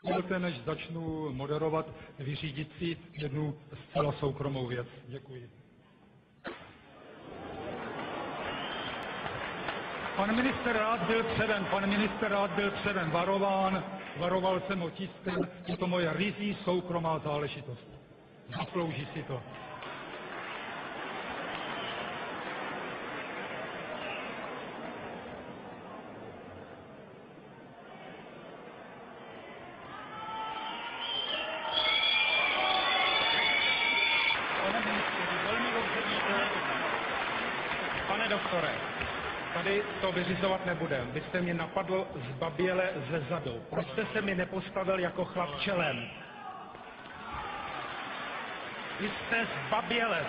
Dovolte, než začnu moderovat, vyřídit si jednu zcela soukromou věc. Děkuji. Pan minister rád byl předem varován, varoval jsem ho tiskem, je to moje ryzí soukromá záležitost. Zaslouží si to. Pane doktore, tady to vyřizovat nebudem. Vy jste mě napadl zbaběle ze zadu. Proč jste se mi nepostavil jako chlap čelem? Vy jste zbabělec.